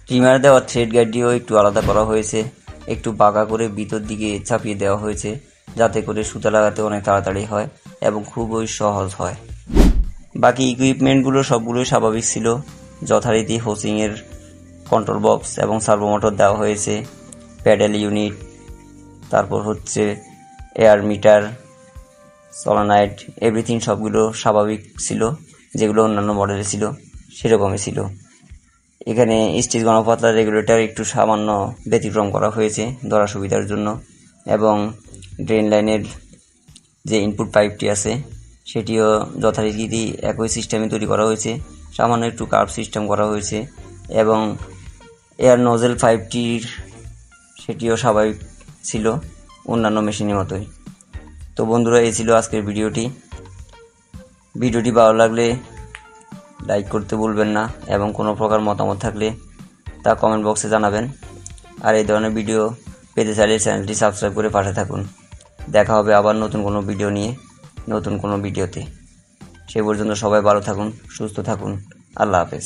Trimmer দেওয়া thread গাইডটিও একটু আলাদা করা হয়েছে, একটু বাঁকা করে ভিতর দিকে চাপিয়ে দেওয়া হয়েছে যাতে করে সুতা লাগাতে অনেক তাড়াতাড়ি হয় এবং খুবই সহজ হয়। বাকি ইকুইপমেন্টগুলো সবগুলোই স্বাভাবিক ছিল, যথারীতি হোসিংয়ের কন্ট্রোল বক্স এবং সার্ভো মোটর দেওয়া হয়েছে, প্যাডেল ইউনিট, তারপর হচ্ছে এয়ার মিটার, সলোনয়েড, এভরিথিং সবগুলো স্বাভাবিক ছিল, যেগুলো অন্যান্য মডেলে ছিল সেরকমই ছিল। এখানে স্টিচ গণপাতলা রেগুলেটর একটু সামান্য ব্যতিক্রম করা হয়েছে ধরা সুবিধার জন্য, এবং ড্রেন লাইনের যে ইনপুট পাইপটি আছে সেটিও যথারীতি একই সিস্টেমে তৈরি করা হয়েছে, সামান্য একটু কার্ভ সিস্টেম করা হয়েছে, এবং এয়ার নোজেল পাইপটির সেটিও স্বাভাবিক ছিল অন্যান্য মেশিনের মতোই। তো বন্ধুরা, এই ছিল আজকের ভিডিওটি ভালো লাগলে লাইক করতে ভুলবেন না, এবং কোনো প্রকার মতামত থাকলে তা কমেন্ট বক্সে জানাবেন। আর এই ধরনের ভিডিও পেতে চাইলে চ্যানেলটি সাবস্ক্রাইব করে পাশে থাকুন। দেখা হবে আবার নতুন কোনো ভিডিও নিয়ে, নতুন কোনো ভিডিওতে। সে পর্যন্ত সবাই ভালো থাকুন, সুস্থ থাকুন। আল্লাহ হাফেজ।